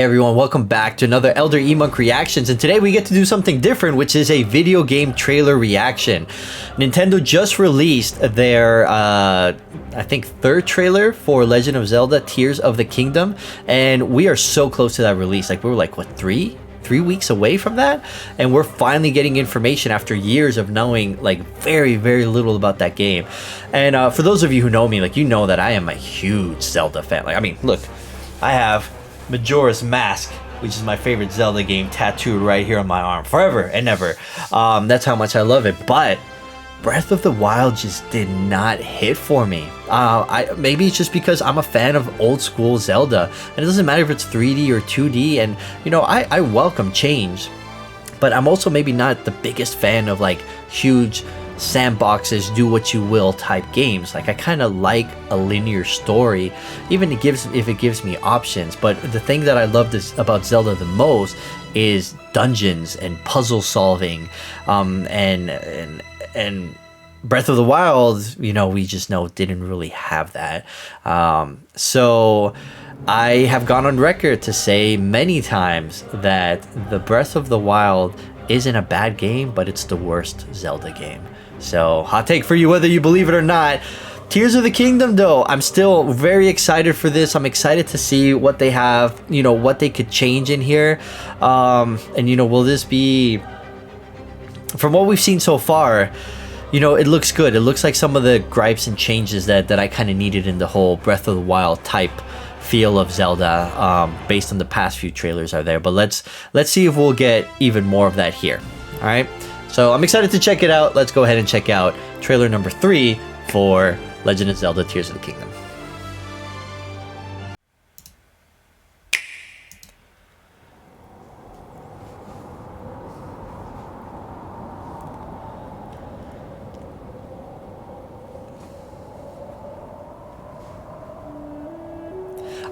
Everyone, welcome back to another Elder Emunk reactions, and today we get to do something different, which is a video game trailer reaction. Nintendo just released their I think third trailer for Legend of Zelda Tears of the Kingdom, and we are so close to that release. Like, we were like, what, three weeks away from that, and we're finally getting information after years of knowing like very little about that game. And for those of you who know me, like, you know that I am a huge Zelda fan. Like, I mean, look, I have Majora's Mask, which is my favorite Zelda game, tattooed right here on my arm forever and ever. That's how much I love it. But Breath of the Wild just did not hit for me. Maybe it's just because I'm a fan of old school Zelda, and it doesn't matter if it's 3D or 2D. And you know, I welcome change, but I'm also maybe not the biggest fan of like huge sandboxes, do what you will type games. Like, I kind of like a linear story, even if it gives me options. But the thing that I love about Zelda the most is dungeons and puzzle solving, and Breath of the Wild, you know, we just know didn't really have that. So I have gone on record to say many times that the Breath of the Wild isn't a bad game, but it's the worst Zelda game. So, hot take for you whether you believe it or not. Tears of the Kingdom, though, I'm still very excited for this. I'm excited to see what they have, you know, what they could change in here. And, you know, will this be... From what we've seen so far, you know, it looks good. It looks like some of the gripes and changes that I kind of needed in the whole Breath of the Wild type feel of Zelda, based on the past few trailers are there. But let's see if we'll get even more of that here. All right? So I'm excited to check it out. Let's go ahead and check out trailer number 3 for Legend of Zelda Tears of the Kingdom.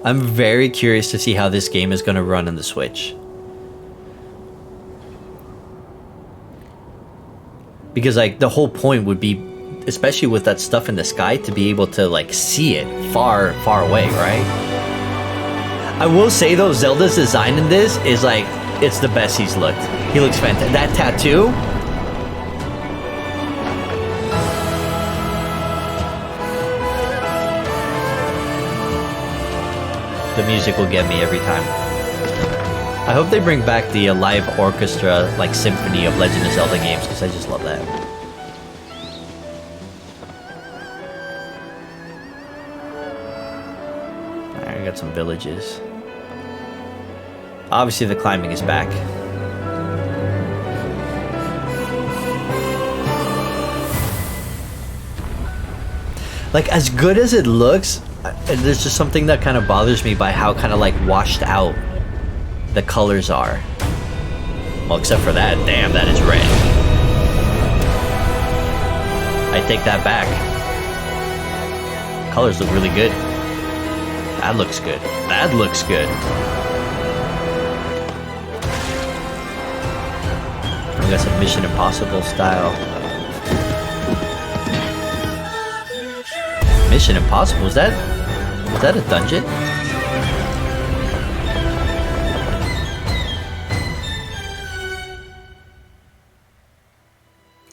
I'm very curious to see how this game is going to run on the Switch. Because like the whole point would be, especially with that stuff in the sky, to be able to like see it far away, right? I will say though, Zelda's design in this is like, it's the best he's looked. He looks fantastic. That tattoo, the music will get me every time. I hope they bring back the live orchestra, like symphony of Legend of Zelda games, because I just love that. Alright, I got some villages. Obviously the climbing is back. Like, as good as it looks, there's just something that kind of bothers me by how kind of like washed out the colors are. Well, except for that. Damn, that is red. I take that back. Colors look really good. That looks good. That looks good. We got some Mission Impossible style. Mission Impossible? Was that a dungeon?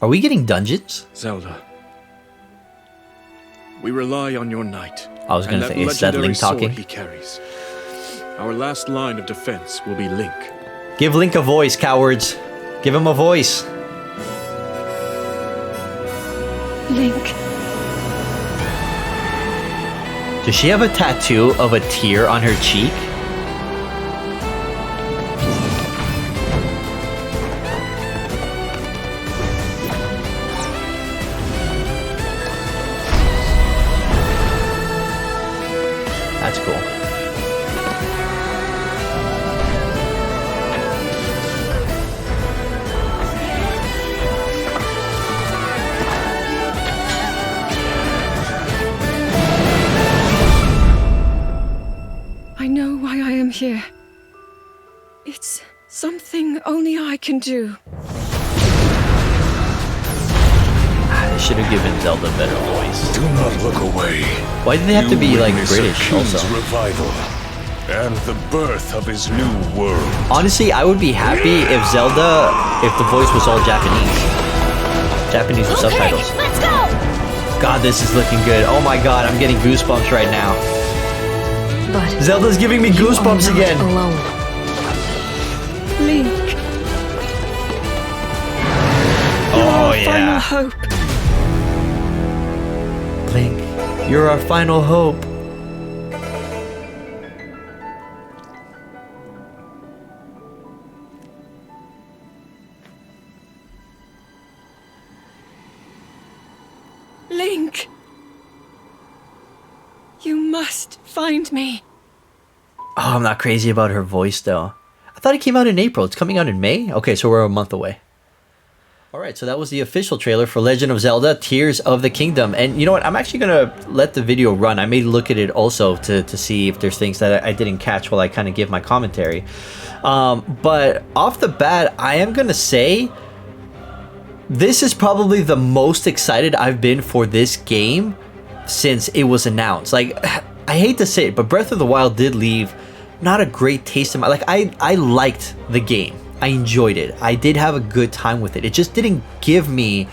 Are we getting dungeons? Zelda, we rely on your knight. I was gonna say, is that Link talking? He carries. Our last line of defense will be Link. Give Link a voice, cowards. Give him a voice. Link. Does she have a tattoo of a tear on her cheek? That's cool. I know why I am here. It's something only I can do. They should have given Zelda a better voice. Do not look away. Why do they have to be like British also? Revival. and the birth of his new world. Honestly, I would be happy if Zelda, if the voice was all Japanese. Japanese with subtitles. Let's go! God, this is looking good. Oh my god, I'm getting goosebumps right now. But Zelda's giving me you goosebumps are not again. alone. Link, Oh final yeah. hope. Link, you're our final hope. Link, you must find me. Oh, I'm not crazy about her voice though. I thought it came out in April. It's coming out in May? Okay, so we're a month away. Alright, so that was the official trailer for Legend of Zelda Tears of the Kingdom. And you know what? I'm actually going to let the video run. I may look at it also to see if there's things that I didn't catch while I kind of give my commentary. But off the bat, I am going to say this is probably the most excited I've been for this game since it was announced. Like, I hate to say it, but Breath of the Wild did leave not a great taste in my... Like, I liked the game. I enjoyed it. I did have a good time with it. It just didn't give me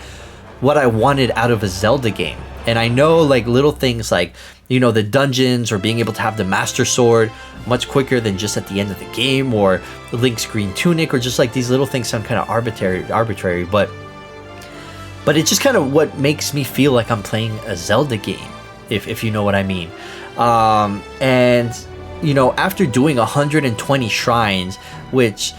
what I wanted out of a Zelda game. And I know, like, little things like, you know, the dungeons or being able to have the Master Sword much quicker than just at the end of the game, or Link's green tunic, or just like these little things sound kind of arbitrary, but it's just kind of what makes me feel like I'm playing a Zelda game, if you know what I mean. And, you know, after doing 120 shrines, which,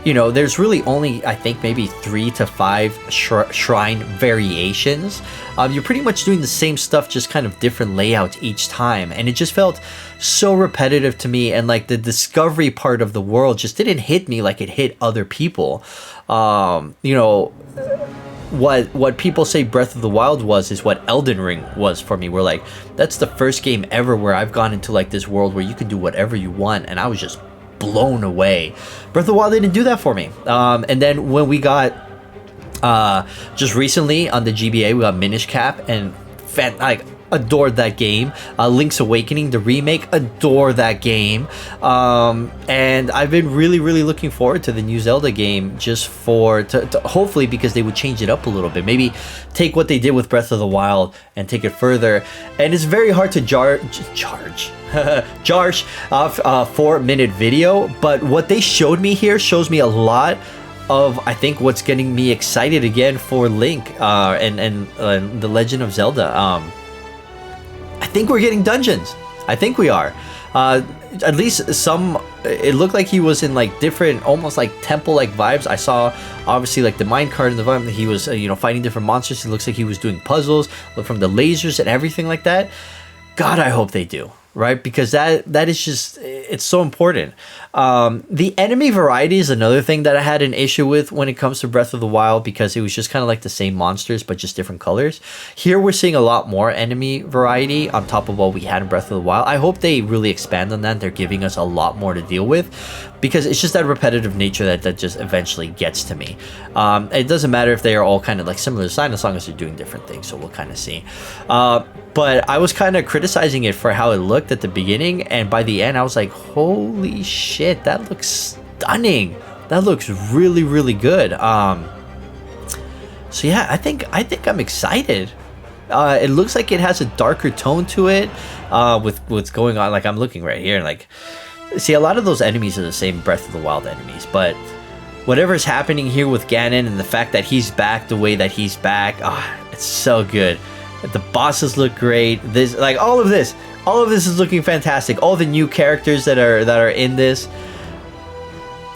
you know, there's really only, I think, maybe 3 to 5 shrine variations. You're pretty much doing the same stuff, just kind of different layouts each time. And it just felt so repetitive to me. And like the discovery part of the world just didn't hit me like it hit other people. You know, what people say Breath of the Wild was is what Elden Ring was for me. We're like, that's the first game ever where I've gone into like this world where you can do whatever you want, and I was just blown away. Breath of the Wild didn't do that for me. And then when we got just recently on the GBA, we got Minish Cap, and like adored that game. Link's Awakening, the remake, adore that game. And I've been really looking forward to the new Zelda game, just for to hopefully, because they would change it up a little bit, maybe take what they did with Breath of the Wild and take it further. And it's very hard to charge off a 4-minute video, but what they showed me here shows me a lot of, I think, what's getting me excited again for Link and the Legend of Zelda. I think we're getting dungeons. I think we are. At least some. It looked like he was in like different, almost like temple-like vibes. I saw obviously like the minecart in the vibe. He was you know, fighting different monsters. It looks like he was doing puzzles from the lasers and everything like that. God, I hope they do. Right, because that is just, it's so important. The enemy variety is another thing that I had an issue with when it comes to Breath of the Wild, because it was just kind of like the same monsters but just different colors. Here we're seeing a lot more enemy variety on top of what we had in Breath of the Wild. I hope they really expand on that. They're giving us a lot more to deal with, because it's just that repetitive nature that just eventually gets to me. It doesn't matter if they are all kind of like similar design, as long as they're doing different things, so we'll kind of see. But I was kind of criticizing it for how it looked at the beginning, and by the end I was like, holy shit, that looks stunning. That looks really good. So yeah, I think I'm excited. It looks like it has a darker tone to it, with what's going on. Like, I'm looking right here, and like, see, a lot of those enemies are the same Breath of the Wild enemies, but whatever's happening here with Ganon and the fact that he's back the way that he's back, it's so good. The bosses look great. This, like, all of this is looking fantastic. All the new characters that are in this,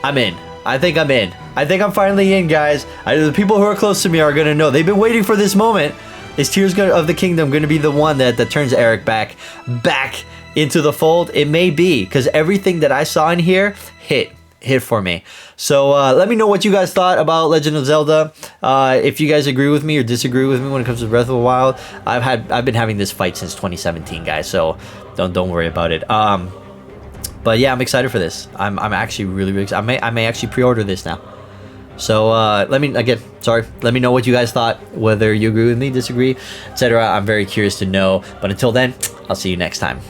I'm in. I think I'm in. I think I'm finally in, guys. The people who are close to me are gonna know. They've been waiting for this moment. Is Tears of the Kingdom gonna be the one that turns Eric back into the fold? It may be, because everything that I saw in here hit for me. So let me know what you guys thought about Legend of Zelda. If you guys agree with me or disagree with me when it comes to Breath of the Wild. I've been having this fight since 2017, guys, so don't worry about it. But yeah, I'm excited for this. I'm actually really excited. I may actually pre-order this now. So let me know what you guys thought, whether you agree with me, disagree, etc. I'm very curious to know. But until then, I'll see you next time.